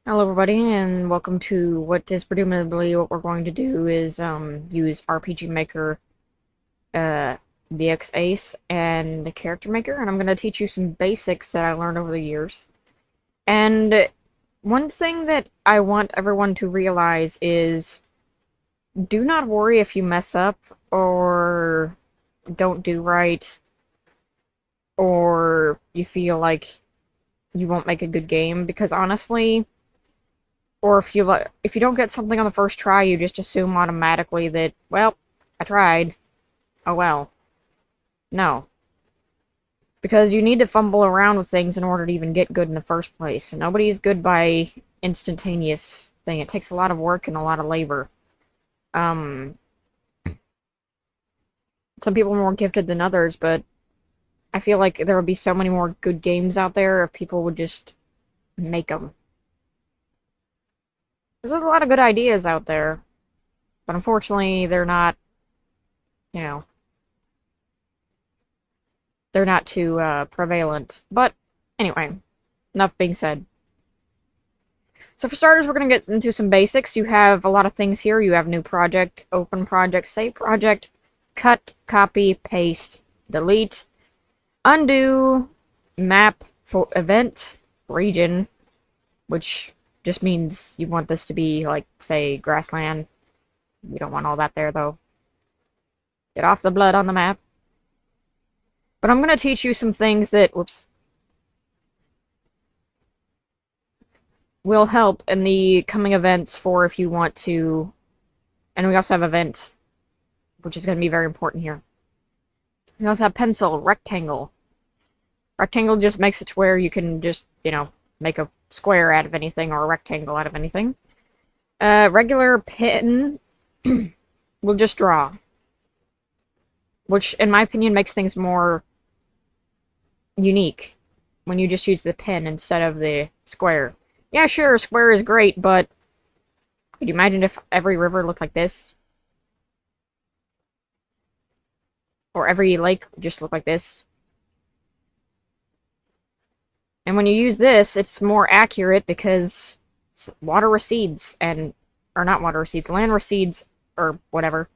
Hello everybody and welcome to what is presumably what we're going to do is use RPG Maker VX Ace and Character Maker, and I'm going to teach you some basics that I learned over the years. And one thing that I want everyone to realize is do not worry if you mess up or don't do right or you feel like you won't make a good game, because honestly, or if you don't get something on the first try, you just assume automatically that, well, I tried. Oh well. No. Because you need to fumble around with things in order to even get good in the first place. And nobody is good by instantaneous thing. It takes a lot of work and a lot of labor. Um, some people are more gifted than others, but I feel like there would be so many more good games out there if people would just make them. There's a lot of good ideas out there, but unfortunately, you know, they're not too prevalent. But anyway, enough being said. So for starters, we're going to get into some basics. You have a lot of things here. You have new project, open project, save project, cut, copy, paste, delete, undo, map, for event, region, which just means you want this to be like, say, grassland. You don't want all that there, though. Get off the blood on the map. But I'm going to teach you some things that, whoops, will help in the coming events for if you want to. And we also have event, which is going to be very important here. We also have pencil, rectangle. Rectangle just makes it to where you can just, make a square out of anything or a rectangle out of anything. Regular pen will just draw, which, in my opinion, makes things more unique when you just use the pen instead of the square. Yeah, sure, square is great, but could you imagine if every river looked like this? Or every lake just looked like this? And when you use this, it's more accurate because water recedes or not water recedes, land recedes, or whatever.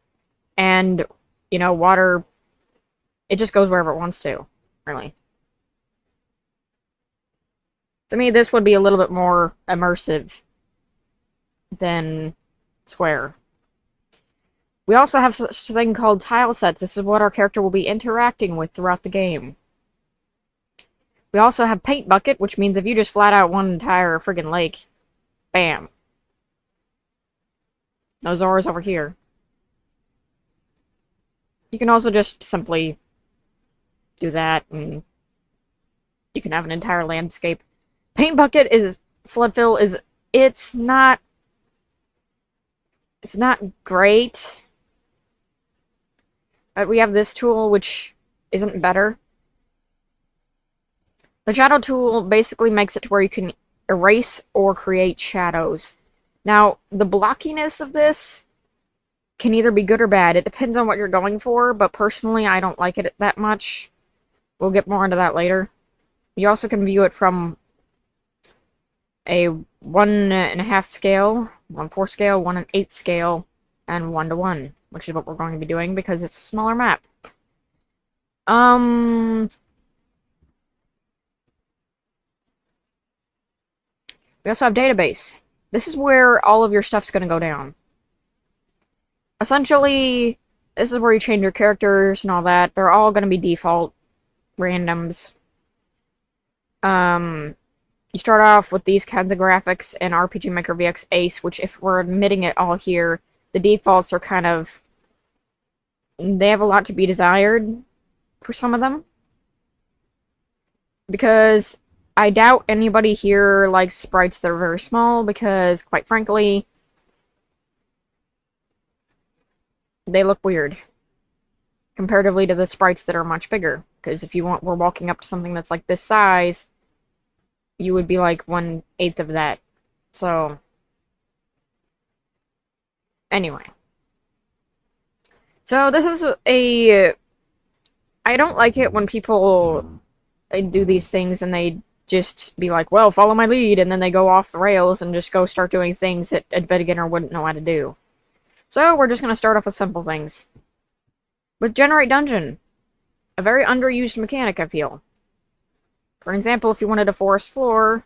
And, water, it just goes wherever it wants to, really. To me, this would be a little bit more immersive than square. We also have such a thing called tile sets. This is what our character will be interacting with throughout the game. We also have paint bucket, which means if you just flat out one entire friggin' lake, bam. No Zoras over here. You can also just simply do that, and you can have an entire landscape. Paint bucket is flood fill is it's not great. But we have this tool, which isn't better. The shadow tool basically makes it to where you can erase or create shadows. Now, the blockiness of this can either be good or bad. It depends on what you're going for, but personally, I don't like it that much. We'll get more into that later. You also can view it from a 1.5 scale, 1/4 scale, 1/8 scale, and 1:1, which is what we're going to be doing because it's a smaller map. We also have database. This is where all of your stuff's going to go down. Essentially, this is where you change your characters and all that. They're all going to be default randoms. You start off with these kinds of graphics in RPG Maker VX Ace, which if we're admitting it all here, the defaults are kind of... they have a lot to be desired for some of them. Because I doubt anybody here likes sprites that are very small, because, quite frankly, they look weird comparatively to the sprites that are much bigger. Because if we're walking up to something that's like this size, you would be like 1/8 of that. So, anyway. So this is I don't like it when people do these things and they just be like, well, follow my lead, and then they go off the rails and just go start doing things that a beginner wouldn't know how to do. So we're just going to start off with simple things. With Generate Dungeon, a very underused mechanic, I feel. For example, if you wanted a forest floor,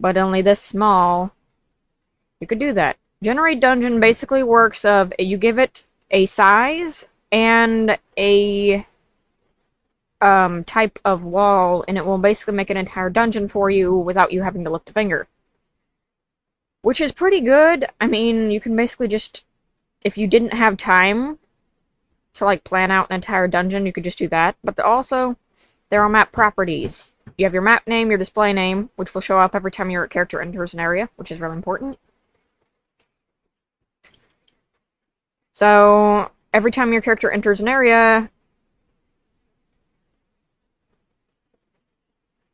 but only this small, you could do that. Generate Dungeon basically works of, you give it a size and a type of wall, and it will basically make an entire dungeon for you without you having to lift a finger. Which is pretty good. I mean, you can basically just, if you didn't have time to like plan out an entire dungeon, you could just do that. But also, there are map properties. You have your map name, your display name, which will show up every time your character enters an area, which is really important. So, every time your character enters an area,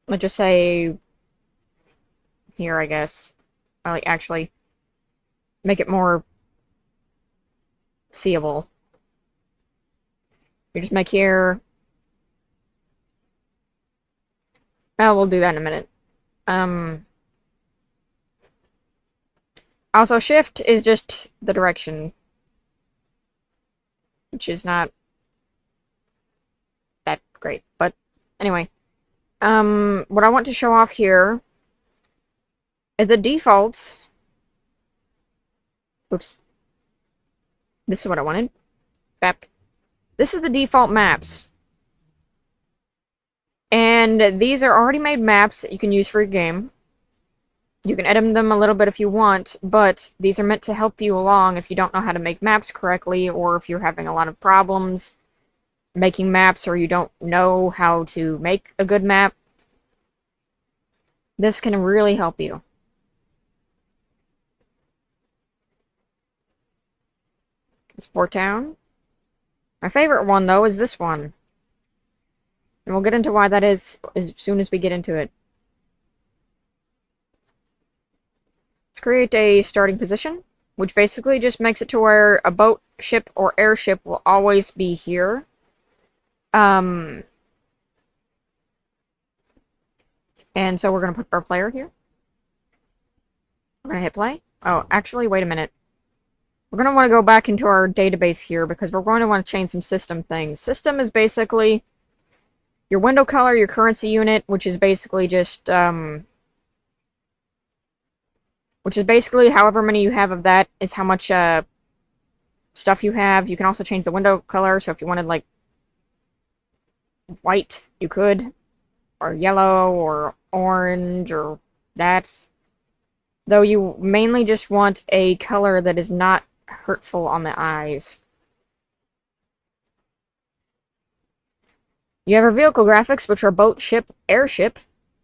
let's just say here, I guess. Like, actually, make it more seeable. You just make here. Oh, we'll do that in a minute. Also, shift is just the direction, which is not that great. But anyway, what I want to show off here is the defaults. Oops. This is what I wanted. Bap. This is the default maps. And these are already made maps that you can use for your game. You can edit them a little bit if you want, but these are meant to help you along if you don't know how to make maps correctly, or if you're having a lot of problems making maps, or you don't know how to make a good map. This can really help you. Sport Town. My favorite one, though, is this one. And we'll get into why that is as soon as we get into it. Let's create a starting position, which basically just makes it to where a boat, ship, or airship will always be here. And so we're going to put our player here. We're going to hit play. Oh, actually, wait a minute. We're going to want to go back into our database here because we're going to want to change some system things. System is basically your window color, your currency unit, which is basically just, however many you have of that is how much, stuff you have. You can also change the window color, so if you wanted, like, white, you could, or yellow, or orange, or that. Though you mainly just want a color that is not hurtful on the eyes. You have your vehicle graphics, which are boat, ship, airship.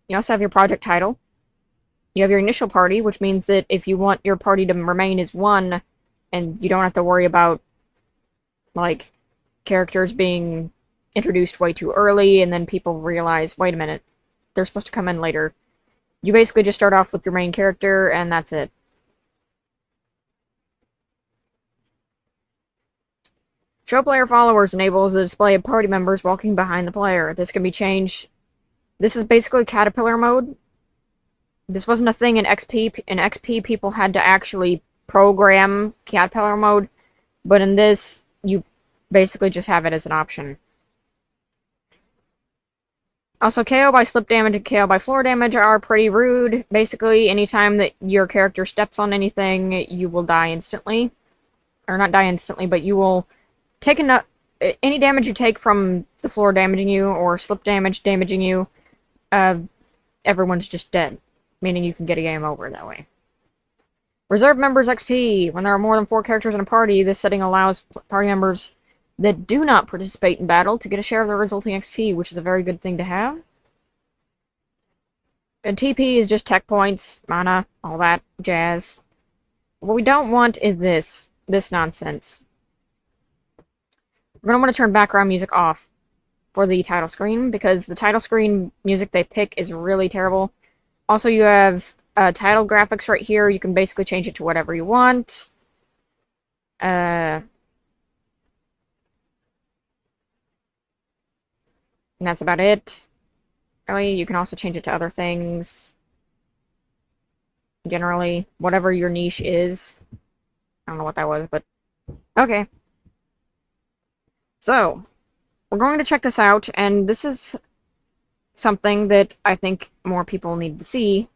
You also have your project title. You have your initial party, which means that if you want your party to remain as one, and you don't have to worry about, like, characters being introduced way too early, and then people realize, wait a minute, they're supposed to come in later. You basically just start off with your main character, and that's it. Show player followers enables the display of party members walking behind the player. This can be changed. This is basically Caterpillar mode. This wasn't a thing in XP. In XP, people had to actually program Caterpillar mode, but in this, you basically just have it as an option. Also, KO by slip damage and KO by floor damage are pretty rude. Basically, anytime that your character steps on anything, you will die instantly. Or not die instantly, but you will take enough. Any damage you take from the floor damaging you, or slip damage damaging you, everyone's just dead. Meaning you can get a game over that way. Reserve members XP. When there are more than 4 characters in a party, this setting allows party members that do not participate in battle to get a share of the resulting XP, which is a very good thing to have. And TP is just tech points, mana, all that jazz. What we don't want is this nonsense. We're going to want to turn background music off for the title screen, because the title screen music they pick is really terrible. Also, you have title graphics right here. You can basically change it to whatever you want. And that's about it. Really, you can also change it to other things. Generally, whatever your niche is. I don't know what that was, but okay. So, we're going to check this out, and this is something that I think more people need to see.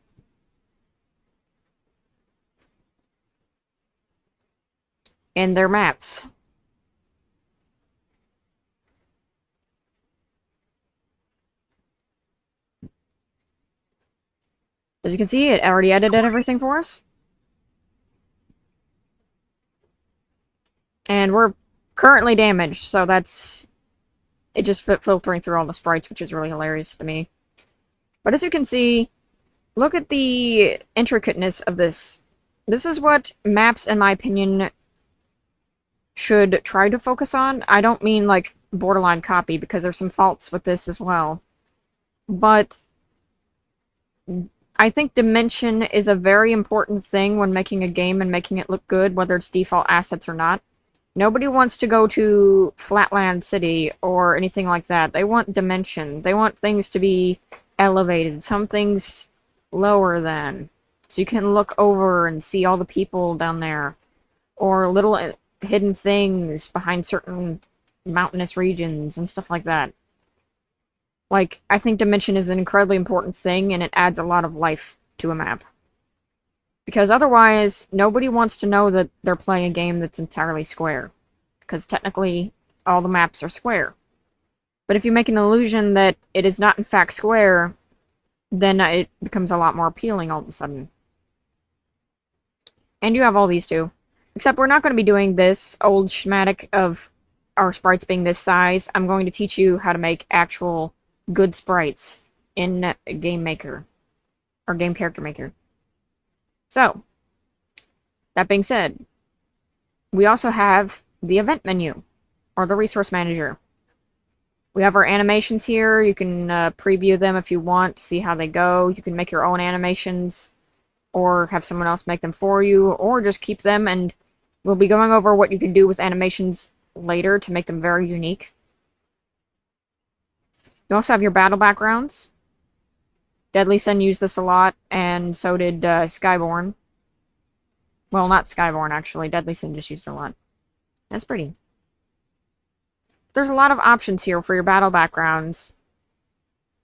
In their maps. As you can see, it already edited everything for us. And we're currently damaged, so that's... It just filtering through all the sprites, which is really hilarious to me. But as you can see, look at the intricateness of this. This is what maps, in my opinion, should try to focus on. I don't mean, like, borderline copy, because there's some faults with this as well. But I think dimension is a very important thing when making a game and making it look good, whether it's default assets or not. Nobody wants to go to Flatland City or anything like that. They want dimension. They want things to be elevated. Some things lower than. So you can look over and see all the people down there. Or little hidden things behind certain mountainous regions and stuff like that. Like, I think dimension is an incredibly important thing, and it adds a lot of life to a map. Because otherwise, nobody wants to know that they're playing a game that's entirely square. Because technically, all the maps are square. But if you make an illusion that it is not in fact square, then it becomes a lot more appealing all of a sudden. And you have all these too. Except we're not going to be doing this old schematic of our sprites being this size. I'm going to teach you how to make actual good sprites in Game Maker. Or Game Character Maker. So, that being said, we also have the event menu, or the resource manager. We have our animations here. You can preview them if you want to see how they go. You can make your own animations, or have someone else make them for you, or just keep them, and we'll be going over what you can do with animations later to make them very unique. You also have your battle backgrounds. Deadly Sin used this a lot, and so did Skyborn. Well, not Skyborn, actually. Deadly Sin just used it a lot. That's pretty. There's a lot of options here for your battle backgrounds.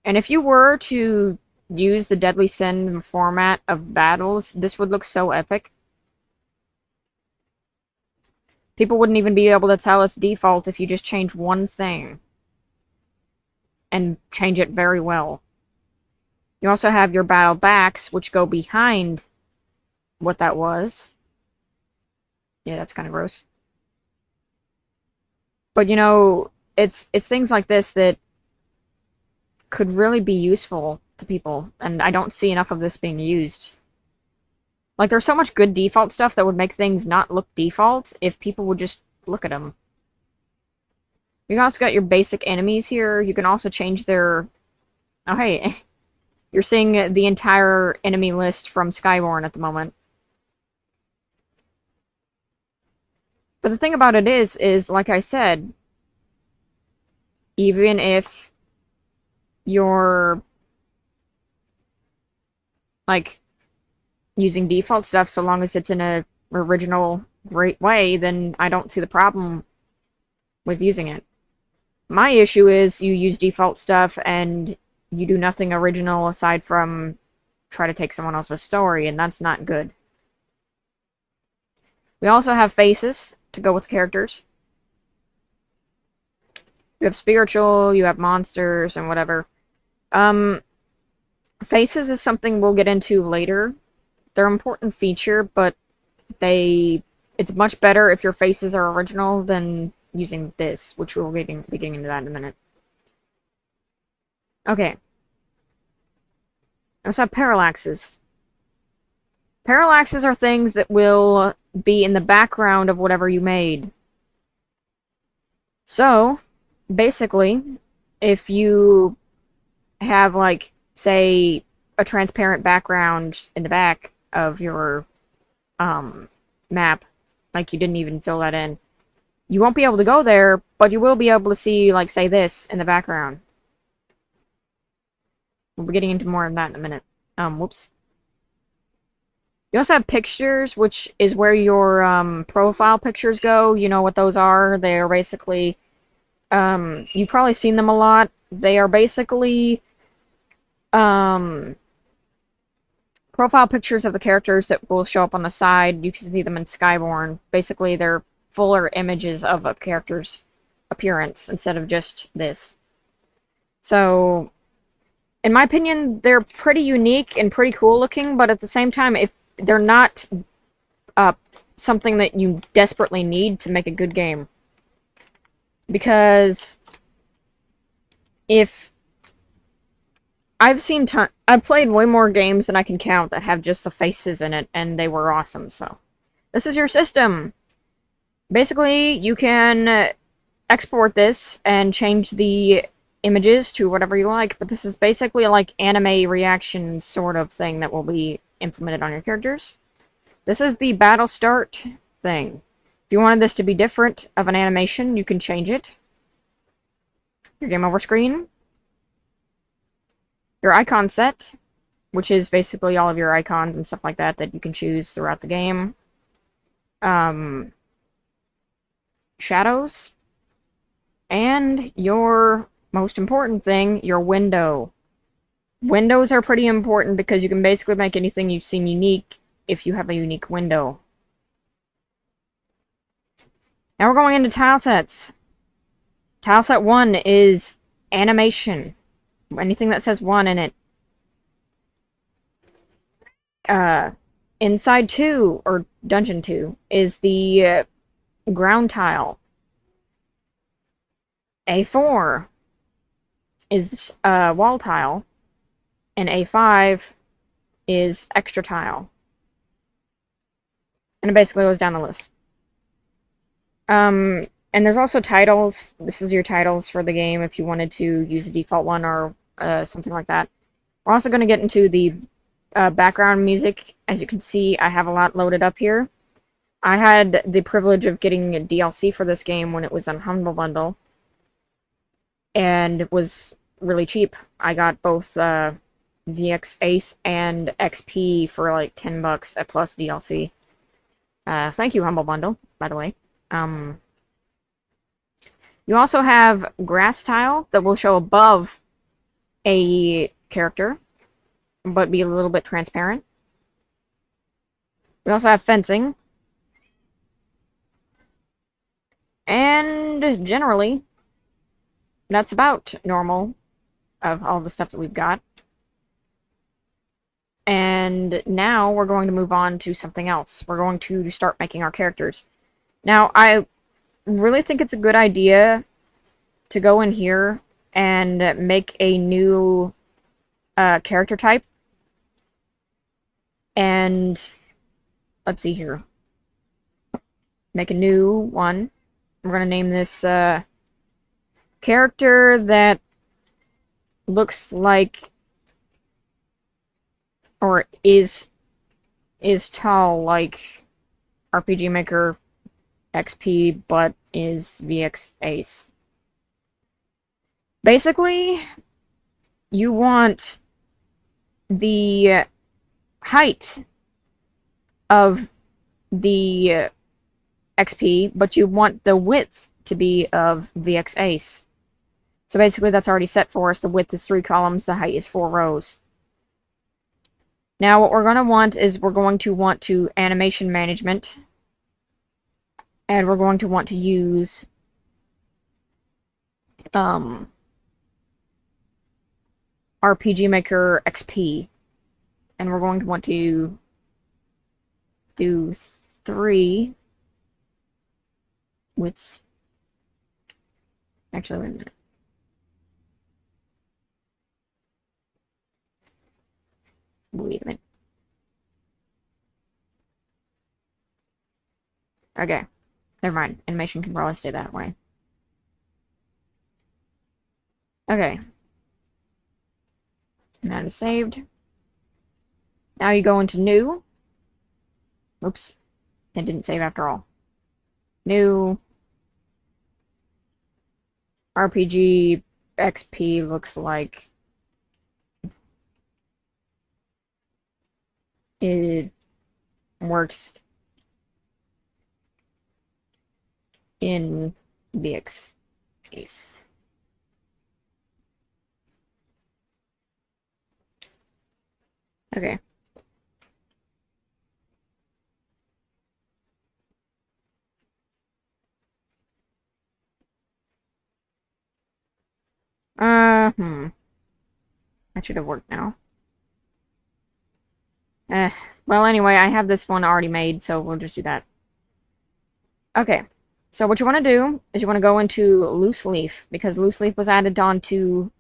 And if you were to use the Deadly Sin format of battles, this would look so epic. People wouldn't even be able to tell it's default if you just change one thing. And change it very well. You also have your battle backs, which go behind what that was. Yeah, that's kind of gross. But, you know, it's things like this that could really be useful to people, and I don't see enough of this being used. Like, there's so much good default stuff that would make things not look default if people would just look at them. You also got your basic enemies here. You can also change their... Oh, hey... You're seeing the entire enemy list from Skyborn at the moment. But the thing about it is, like I said, even if you're, like, using default stuff, so long as it's in a original, great way, then I don't see the problem with using it. My issue is you use default stuff and you do nothing original aside from try to take someone else's story, and that's not good. We also have faces to go with characters. You have spiritual, you have monsters, and whatever. Faces is something we'll get into later. They're an important feature, but it's much better if your faces are original than using this, which we'll be getting into that in a minute. Okay. I also have parallaxes. Parallaxes are things that will be in the background of whatever you made. So, basically, if you have, like, say, a transparent background in the back of your map, like you didn't even fill that in, you won't be able to go there, but you will be able to see, like, say, this in the background. We'll be getting into more of that in a minute. Whoops. You also have pictures, which is where your profile pictures go. You know what those are? They are basically, you've probably seen them a lot. They are basically profile pictures of the characters that will show up on the side. You can see them in Skyborn. Basically, they're fuller images of a character's appearance instead of just this. So, in my opinion, they're pretty unique and pretty cool looking, but at the same time, if they're not something that you desperately need to make a good game. Because if I've played way more games than I can count that have just the faces in it, and they were awesome, so. This is your system. Basically, you can export this and change the images to whatever you like, but this is basically like anime reaction sort of thing that will be implemented on your characters. This is the battle start thing. If you wanted this to be different of an animation, you can change it. Your game over screen. Your icon set, which is basically all of your icons and stuff like that that you can choose throughout the game. Shadows. And your most important thing, your window. Windows are pretty important because you can basically make anything you've seen unique if you have a unique window. Now we're going into tile sets. Tile set 1 is animation. Anything that says 1 in it. Inside 2, or Dungeon 2, is the ground tile. A4 is wall tile. And A5 is extra tile. And it basically goes down the list. And there's also titles. This is your titles for the game if you wanted to use a default one or something like that. We're also going to get into the background music. As you can see, I have a lot loaded up here. I had the privilege of getting a DLC for this game when it was on Humble Bundle. And it was really cheap. I got both VX Ace and XP for like $10 at plus DLC. Thank you, Humble Bundle, by the way. You also have grass tile that will show above a character, but be a little bit transparent. We also have fencing. And generally, that's about normal of all the stuff that we've got. And now we're going to move on to something else. We're going to start making our characters. Now, I really think it's a good idea to go in here and make a new character type. And let's see here. Make a new one. We're going to name this character that looks like or is tall like RPG Maker XP, but is VX Ace. Basically, you want the height of the XP, but you want the width to be of VX Ace. So basically that's already set for us. The width is 3 columns, the height is 4 rows. Now what we're going to want is we're going to want to animation management. And we're going to want to use RPG Maker XP. And we're going to want to do 3 widths. Actually, wait a minute. Wait a minute. Okay. Never mind. Animation can probably stay that way. Okay. And that is saved. Now you go into new. Oops. It didn't save after all. New. RPG XP looks like it works in VX case. Okay. That should have worked now. Well, anyway, I have this one already made, so we'll just do that. Okay. So what you want to do is you want to go into Loose Leaf, because Loose Leaf was added on to,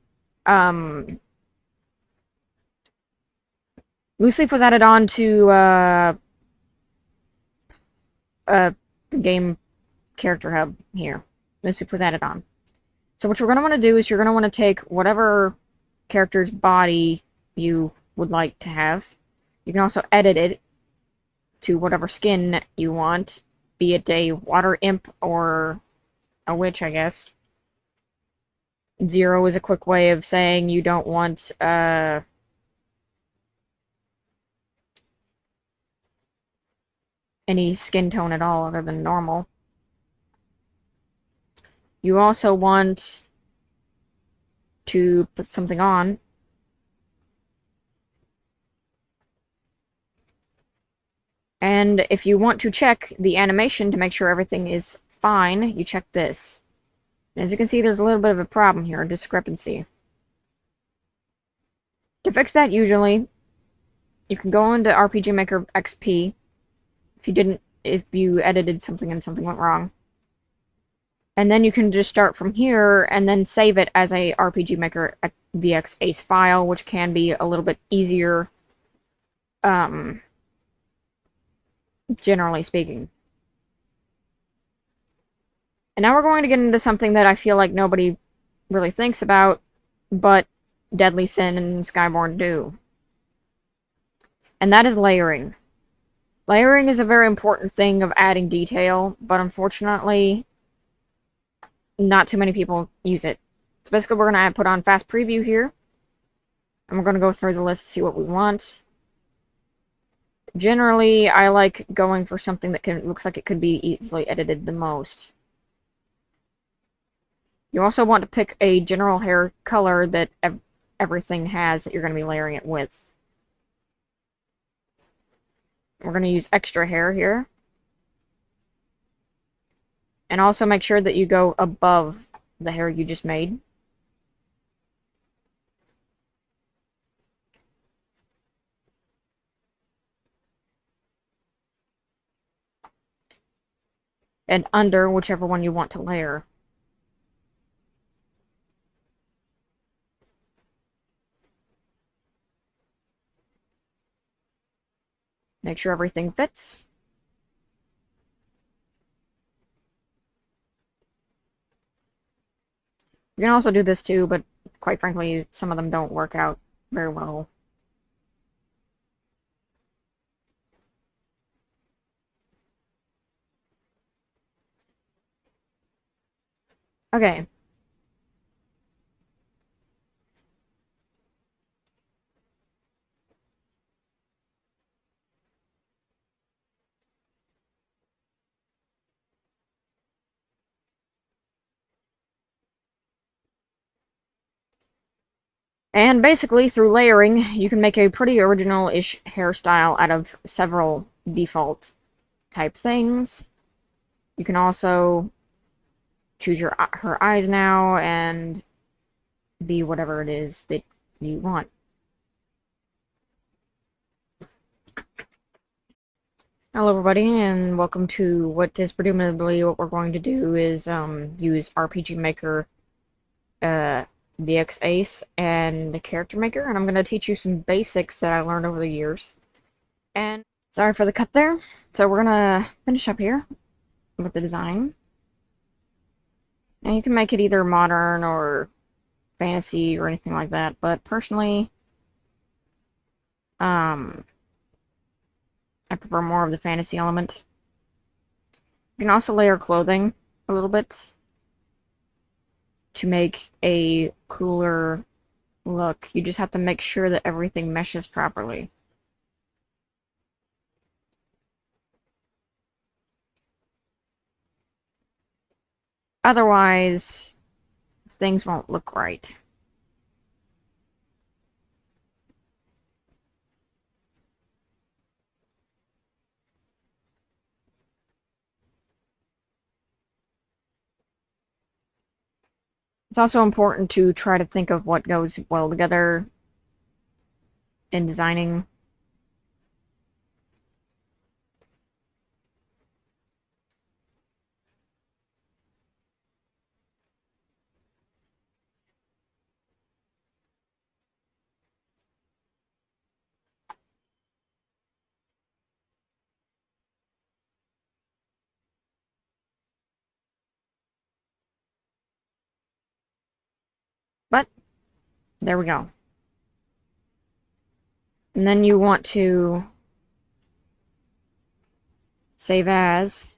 Loose Leaf was added on to, game character hub here. Loose Leaf was added on. So what you're going to want to do is you're going to want to take whatever character's body you would like to have. You can also edit it to whatever skin you want, be it a water imp or a witch, I guess. 0 is a quick way of saying you don't want, any skin tone at all other than normal. You also want to put something on. And if you want to check the animation to make sure everything is fine, you check this. As you can see, there's a little bit of a problem here, a discrepancy. To fix that, usually, you can go into RPG Maker XP, if you edited something and something went wrong. And then you can just start from here, and then save it as a RPG Maker VX Ace file, which can be a little bit easier, generally speaking. And now we're going to get into something that I feel like nobody really thinks about, but Deadly Sin and Skyborn do. And that is layering. Layering is a very important thing of adding detail, but unfortunately, not too many people use it. So basically, we're going to put on Fast Preview here, and we're going to go through the list to see what we want. Generally, I like going for something that looks like it could be easily edited the most. You also want to pick a general hair color that everything has that you're going to be layering it with. We're going to use extra hair here. And also make sure that you go above the hair you just made. And under whichever one you want to layer. Make sure everything fits. You can also do this too, but quite frankly, some of them don't work out very well. Okay. And basically, through layering, you can make a pretty original-ish hairstyle out of several default type things. You can also choose her eyes now and be whatever it is that you want. Hello everybody, and welcome to what is presumably what we're going to do is use RPG Maker VX Ace and Character Maker, and I'm going to teach you some basics that I learned over the years. And sorry for the cut there. So we're going to finish up here with the design. And you can make it either modern or fantasy or anything like that, but personally, I prefer more of the fantasy element. You can also layer clothing a little bit to make a cooler look. You just have to make sure that everything meshes properly. Otherwise, things won't look right. It's also important to try to think of what goes well together in designing. But there we go. And then you want to save as.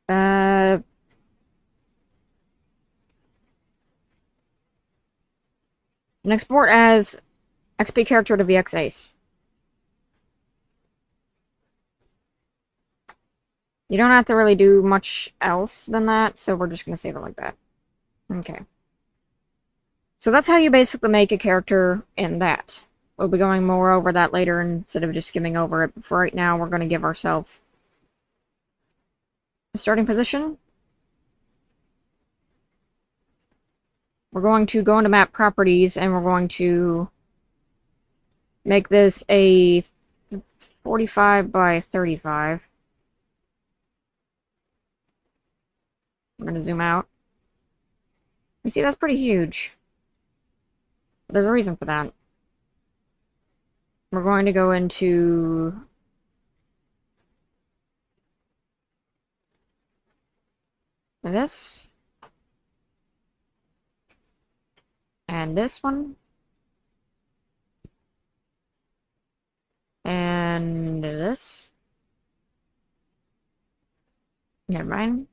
Uh, and export as XP character to VX Ace. You don't have to really do much else than that, so we're just going to save it like that. Okay. So that's how you basically make a character in that. We'll be going more over that later instead of just skimming over it, but for right now, we're going to give ourselves a starting position. We're going to go into map properties, and we're going to make this a 45 by 35. I'm going to zoom out. You see, that's pretty huge. There's a reason for that. We're going to go into this. And this one. And this. Never mind.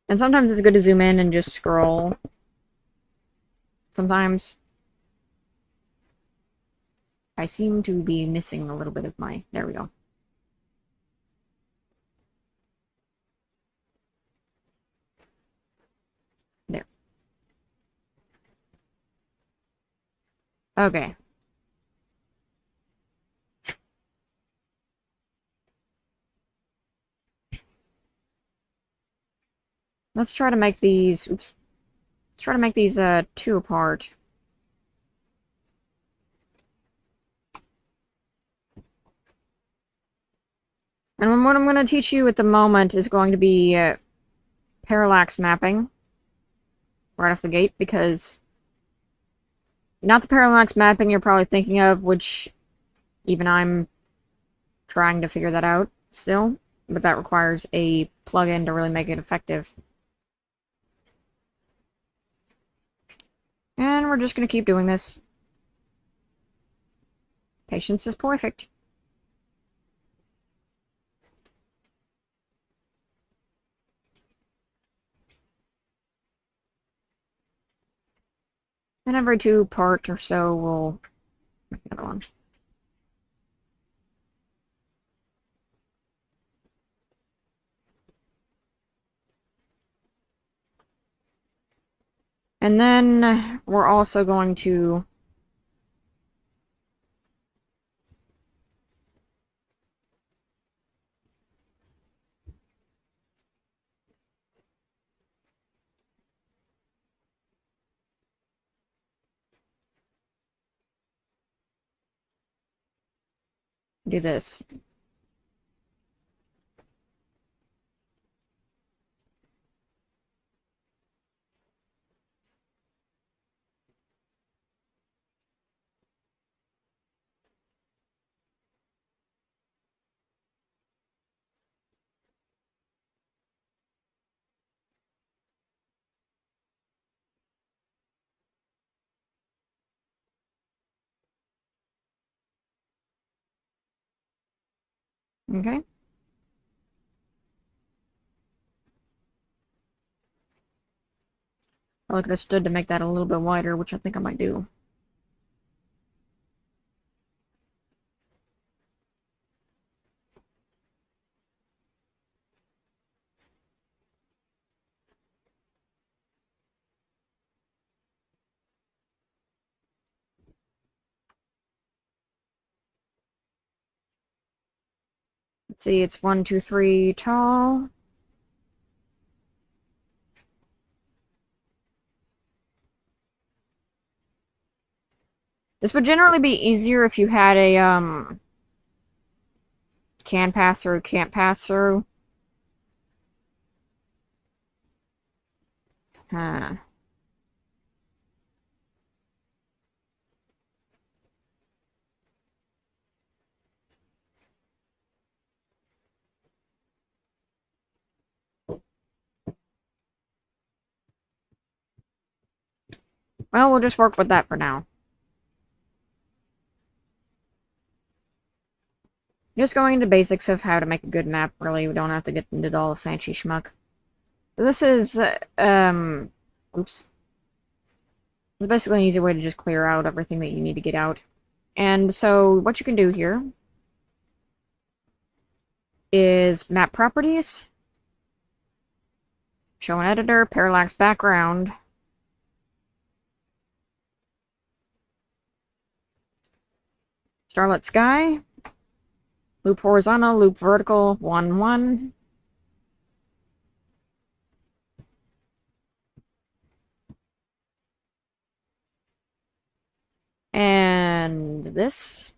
And sometimes it's good to zoom in and just scroll. Sometimes I seem to be missing a little bit of my... There we go. There. Okay. Let's try to make these... Oops. Try to make these, two apart. And what I'm going to teach you at the moment is going to be, parallax mapping. Right off the gate, because... Not the parallax mapping you're probably thinking of, which even I'm trying to figure that out still. But that requires a plugin to really make it effective. And we're just going to keep doing this. Patience is perfect. And every 2 part or so, we'll make another one. And then we're also going to do this. Okay? I could have stood to make that a little bit wider, which I think I might do. Let's see, it's 1, 2, 3 tall. This would generally be easier if you had a, can pass through, can't pass through. Huh. Well, we'll just work with that for now. Just going into basics of how to make a good map, really. We don't have to get into all the fancy schmuck. This is, oops. It's basically an easy way to just clear out everything that you need to get out. And so, what you can do here is map properties, show an editor, parallax background, starlit sky, loop horizontal, loop vertical, 1, 1. And this.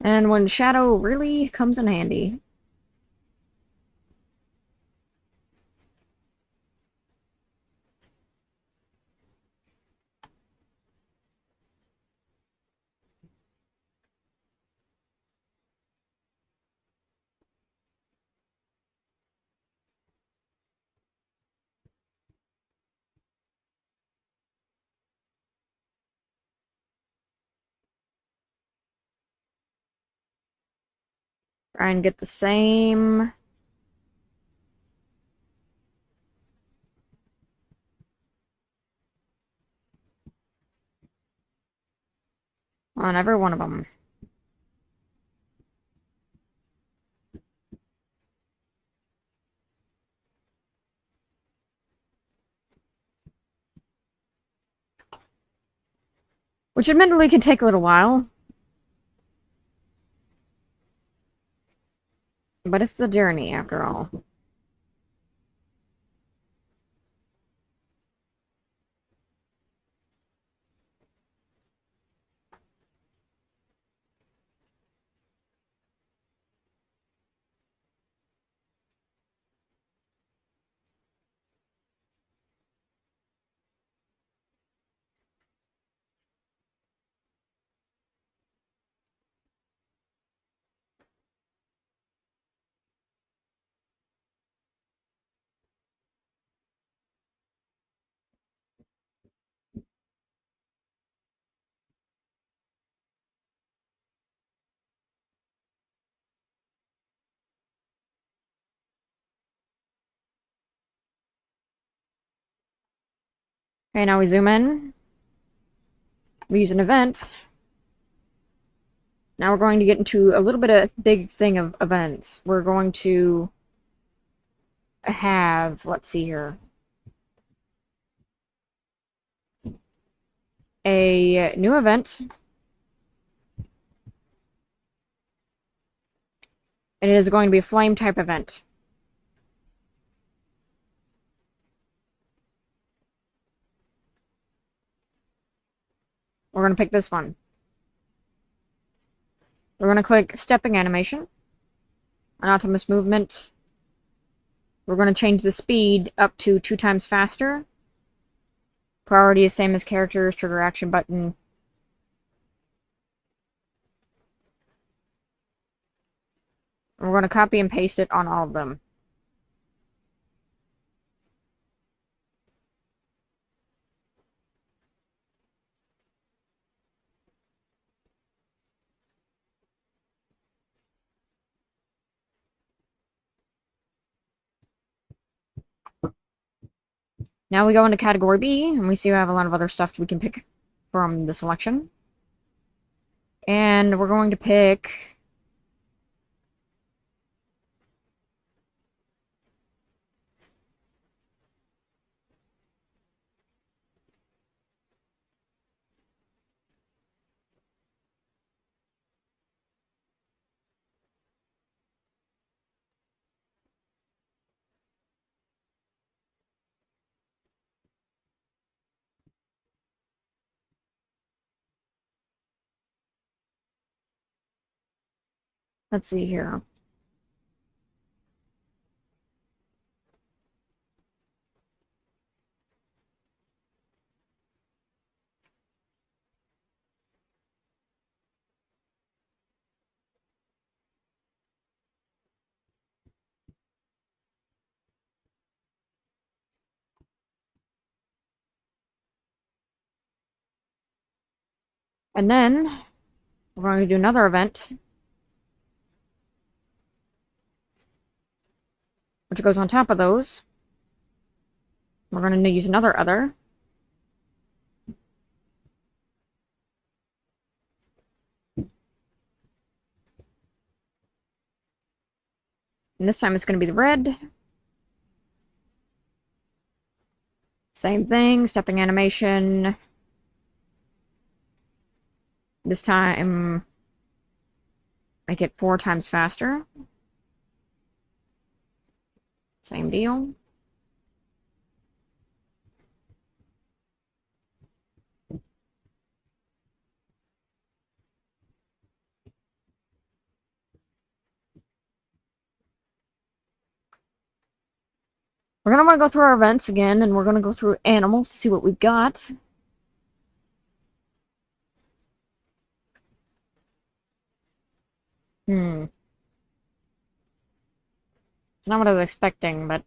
And when shadow really comes in handy. Try and get the same. On every one of them. Which admittedly can take a little while. But it's the journey, after all. Okay, now we zoom in. We use an event. Now we're going to get into a little bit of big thing of events. We're going to have, let's see here, a new event. And it is going to be a flame type event. We're going to pick this one. We're going to click stepping animation, autonomous movement. We're going to change the speed up to 2 times faster. Priority is same as characters, trigger action button. We're going to copy and paste it on all of them. Now we go into category B, and we see we have a lot of other stuff we can pick from the selection. And we're going to pick... Let's see here. And then we're going to do another event, which goes on top of those. We're going to use another other. And this time it's going to be the red. Same thing, stepping animation. This time, make it 4 times faster. Same deal. We're going to want to go through our events again, and we're going to go through animals to see what we've got. It's not what I was expecting, but...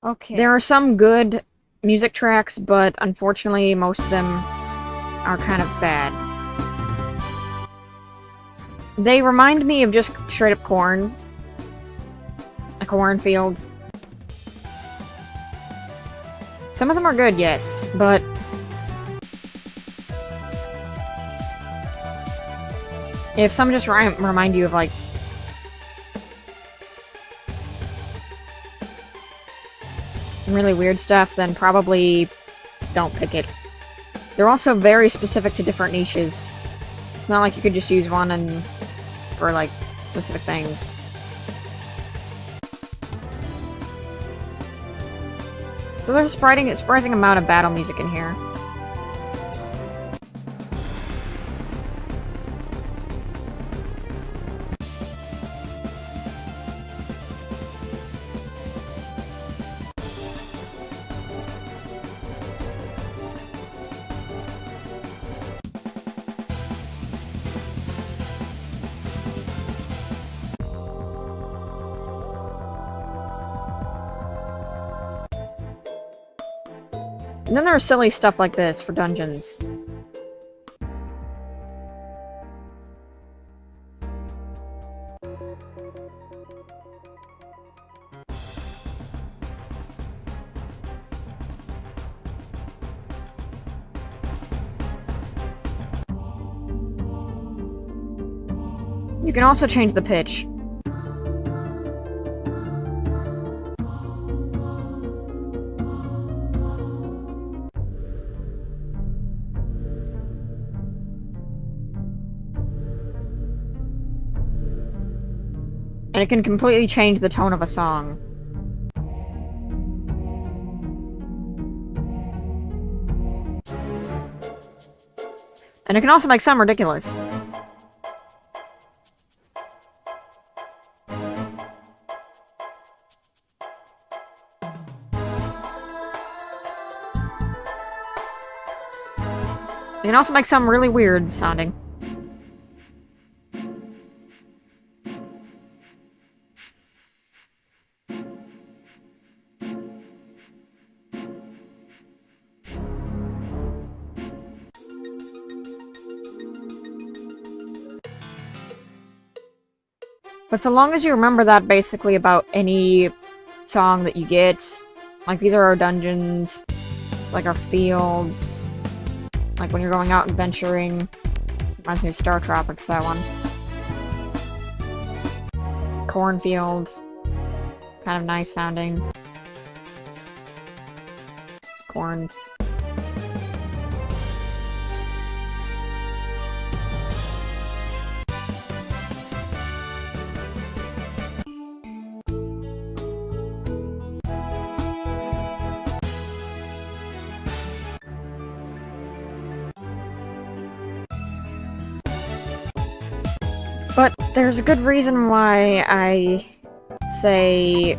Okay. There are some good music tracks, but unfortunately most of them are kind of bad. They remind me of just straight up corn. A cornfield. Some of them are good, yes, but... if some just remind you of, like... really weird stuff, then probably don't pick it. They're also very specific to different niches. It's not like you could just use one and for, like, specific things. So there's a surprising amount of battle music in here. And then there's silly stuff like this for dungeons. You can also change the pitch. And it can completely change the tone of a song. And it can also make some ridiculous. It can also make some really weird sounding. But so long as you remember that basically about any song that you get, like these are our dungeons, like our fields, like when you're going out adventuring. Reminds me of Star Tropics, that one. Cornfield. Kind of nice sounding. Corn. But there's a good reason why I say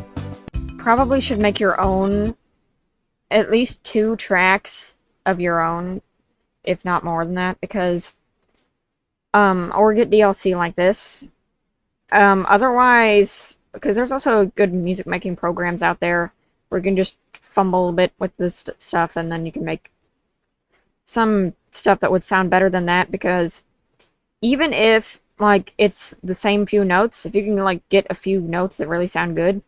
probably should make your own, at least 2 tracks of your own, if not more than that, because, or get DLC like this. Otherwise, because there's also good music making programs out there where you can just fumble a bit with this stuff and then you can make some stuff that would sound better than that, because even if like it's the same few notes, if you can like get a few notes that really sound good,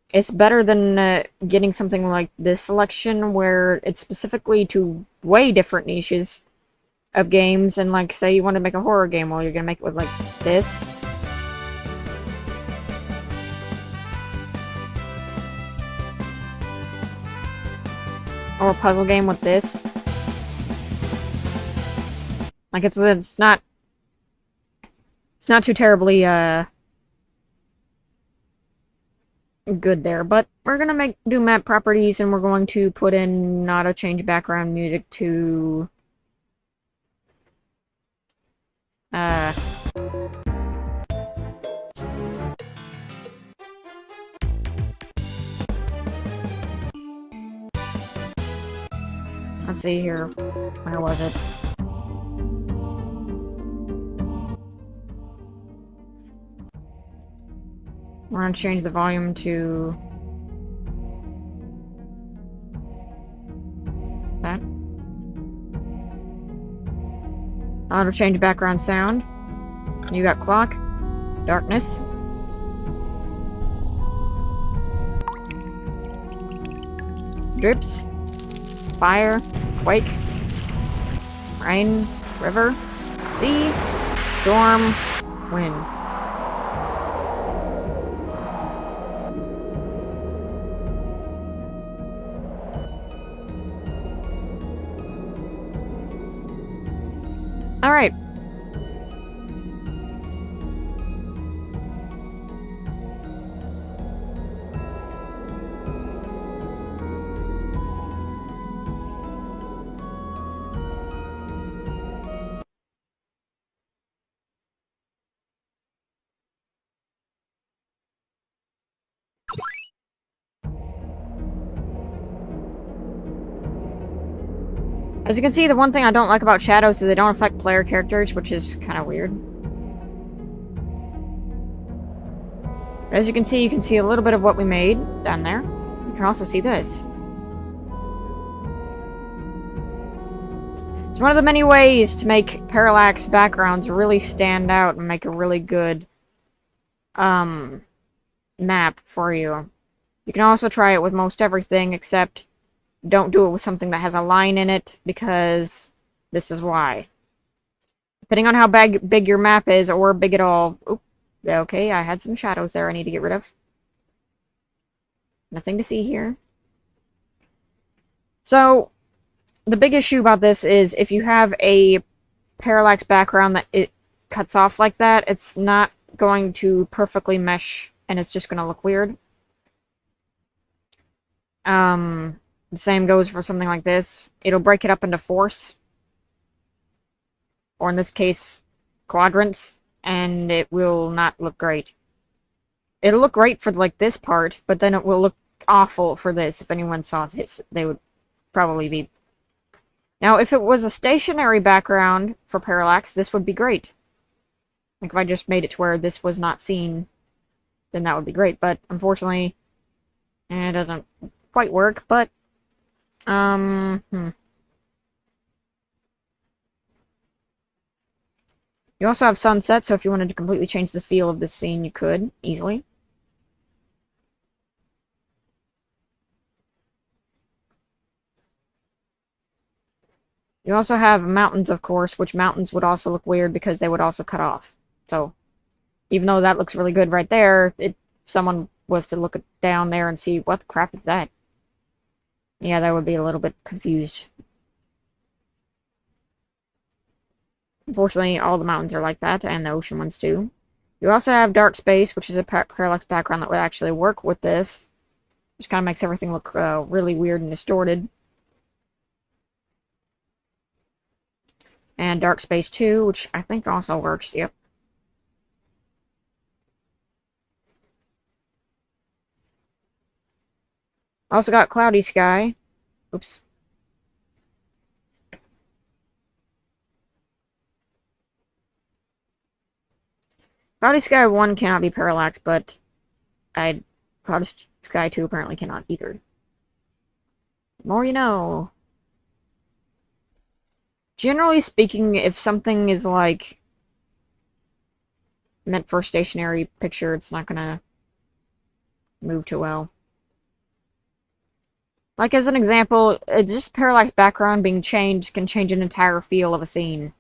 it's better than getting something like this selection where it's specifically to way different niches of games. And like say you want to make a horror game, well you're gonna make it with like this, or a puzzle game with this. Like it's not too terribly good there, but we're gonna do map properties, and we're going to put in auto change background music to let's see here, where was it? We're gonna change the volume to that. Auto change background sound. You got clock, darkness, drips, fire, quake, rain, river, sea, storm, wind. Alright. As you can see, the one thing I don't like about shadows is they don't affect player characters, which is kind of weird. But as you can see a little bit of what we made down there. You can also see this. It's one of the many ways to make parallax backgrounds really stand out and make a really good map for you. You can also try it with most everything, except don't do it with something that has a line in it, because this is why. Depending on how big your map is, or big at all... Oop, okay, I had some shadows there I need to get rid of. Nothing to see here. So, the big issue about this is if you have a parallax background that it cuts off like that, it's not going to perfectly mesh, and it's just going to look weird. The same goes for something like this. It'll break it up into force, or in this case, quadrants, and it will not look great. It'll look great for like this part, but then it will look awful for this. If anyone saw this, they would probably be... Now, if it was a stationary background for parallax, this would be great. Like if I just made it to where this was not seen, then that would be great. But unfortunately, it doesn't quite work. But You also have sunset, so if you wanted to completely change the feel of this scene, you could, easily. You also have mountains, of course, which mountains would also look weird because they would also cut off. So, even though that looks really good right there, if someone was to look down there and see, what the crap is that? Yeah, that would be a little bit confused. Unfortunately, all the mountains are like that, and the ocean ones too. You also have dark space, which is a parallax background that would actually work with this. Which kind of makes everything look really weird and distorted. And dark space 2, which I think also works, yep. Also got cloudy sky. Oops. Cloudy sky 1 cannot be parallax, but cloudy sky 2 apparently cannot either. More you know. Generally speaking, if something is like meant for a stationary picture, it's not gonna move too well. Like as an example, just parallax background being changed can change an entire feel of a scene.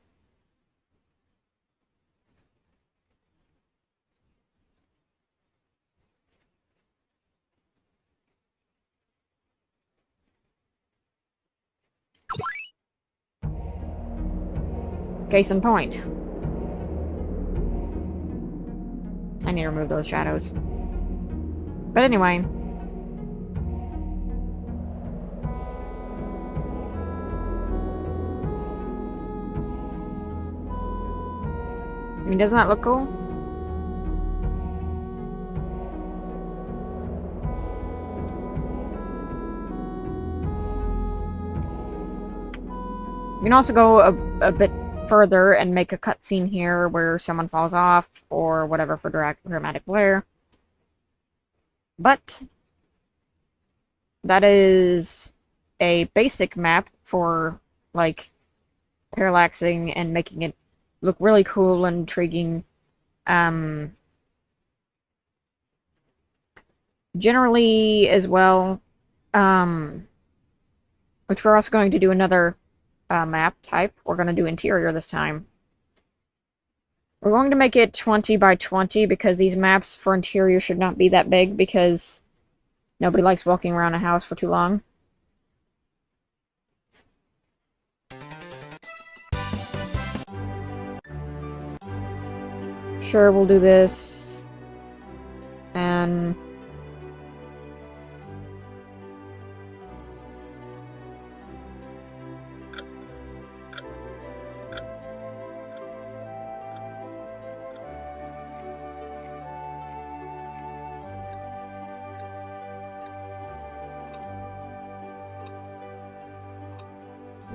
Case in point. I need to remove those shadows. But anyway. I mean, doesn't that look cool? You can also go a bit further and make a cutscene here where someone falls off or whatever for dramatic blare. But that is a basic map for like parallaxing and making it look really cool and intriguing. Generally as well, which we're also going to do another map type. We're going to do interior this time. We're going to make it 20 by 20 because these maps for interior should not be that big because nobody likes walking around a house for too long. Sure, we'll do this. And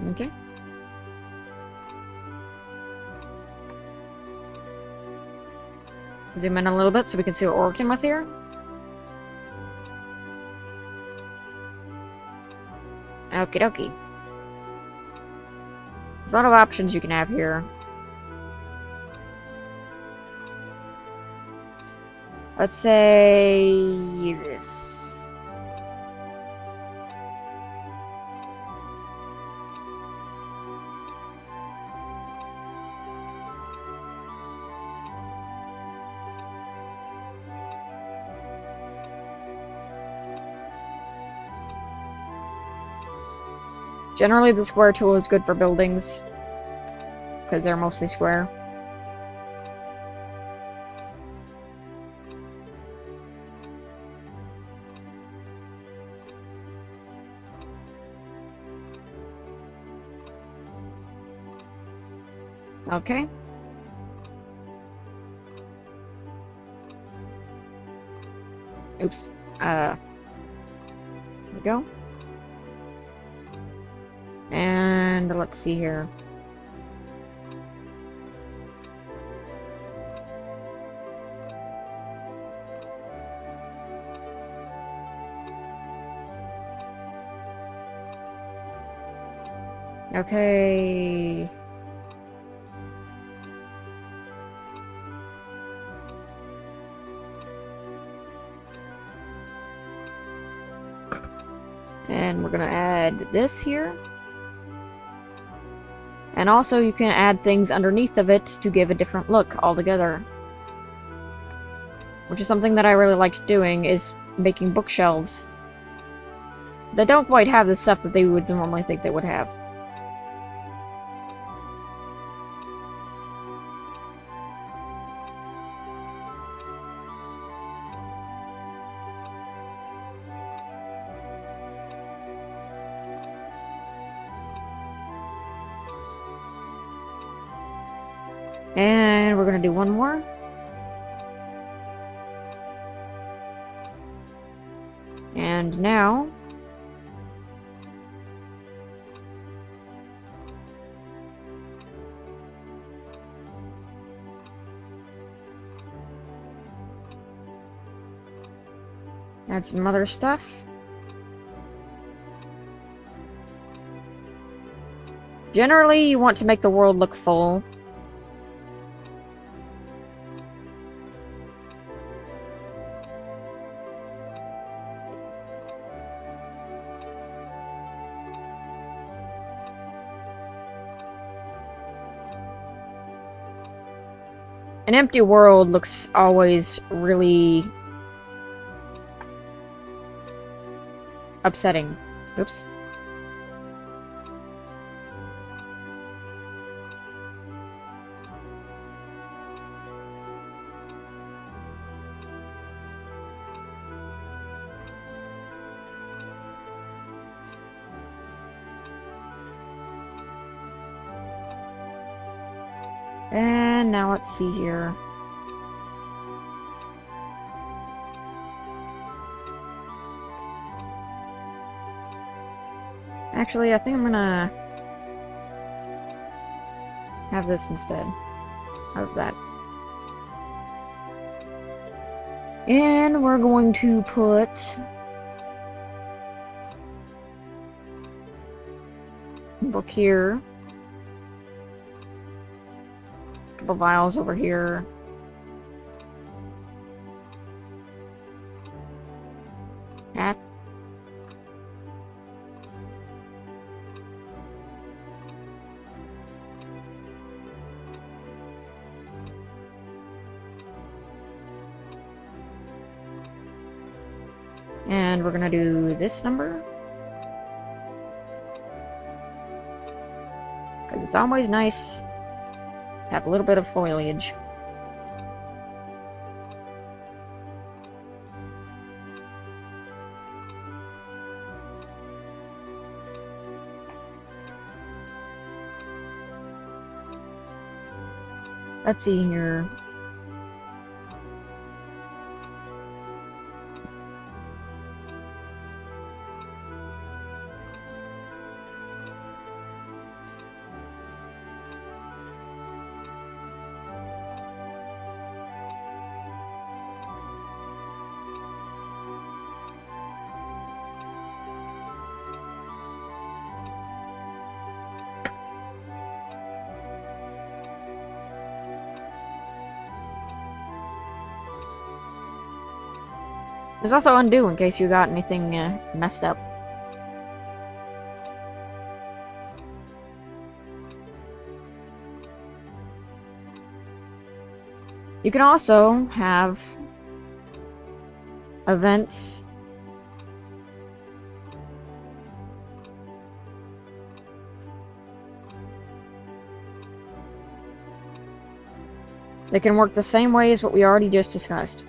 okay. Zoom in a little bit so we can see what we're working with here. Okie dokie. There's a lot of options you can have here. Let's say this. Generally, the square tool is good for buildings, because they're mostly square. Okay. Oops. There we go. And let's see here. Okay. And we're gonna add this here. And also you can add things underneath of it to give a different look altogether. Which is something that I really liked doing, is making bookshelves. They don't quite have the stuff that they would normally think they would have. And we're gonna do one more. And now... add some other stuff. Generally, you want to make the world look full. An empty world looks always really upsetting. Oops. And now let's see here. Actually, I think I'm gonna have this instead of that. And we're going to put a book here. A couple vials over here. Hat. And we're gonna do this number. Because it's always nice to have a little bit of foliage. Let's see here. There's also undo in case you got anything messed up. You can also have events that can work the same way as what we already just discussed.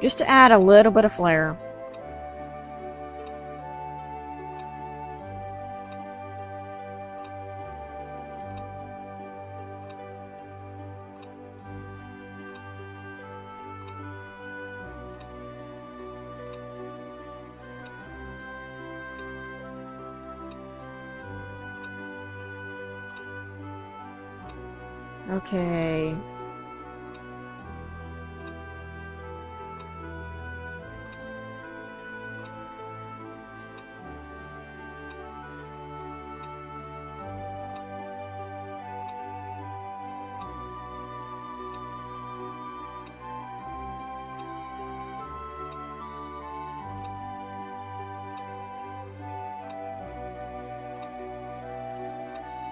Just to add a little bit of flair. Okay.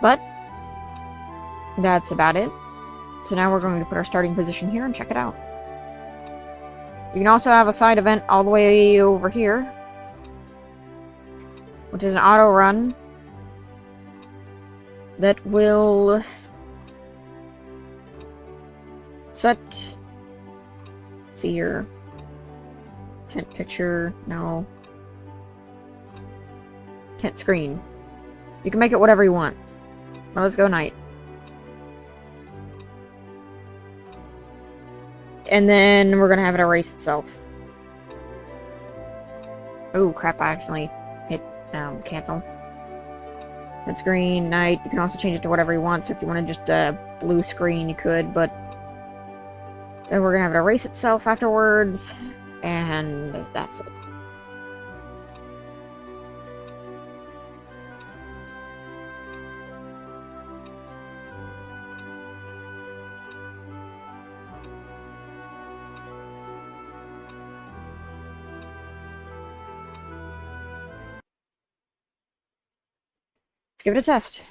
But that's about it. So now we're going to put our starting position here and check it out. You can also have a side event all the way over here, which is an auto run that will set, let's see here, tent picture, no, tent screen. You can make it whatever you want. Well, let's go night. And then we're gonna have it erase itself. Oh crap, I accidentally hit cancel. Tent screen, night. You can also change it to whatever you want, so if you wanted just a blue screen, you could, but then we're gonna have it erase itself afterwards, and that's it. Let's give it a test.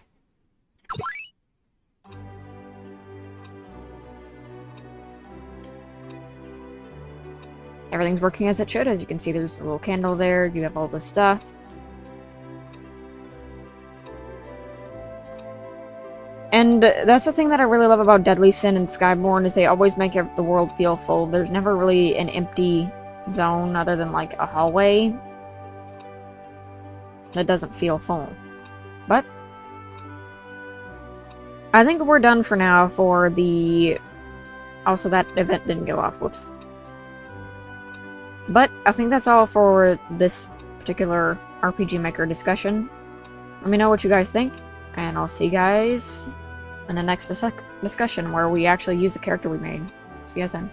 Everything's working as it should. As you can see, there's a little candle there. You have all the stuff. And that's the thing that I really love about Deadly Sin and Skyborn, is they always make the world feel full. There's never really an empty zone other than like a hallway that doesn't feel full. But I think we're done for now for the... Also, that event didn't go off. Whoops. But I think that's all for this particular RPG Maker discussion. Let me know what you guys think, and I'll see you guys in the next discussion where we actually use the character we made. See you guys then.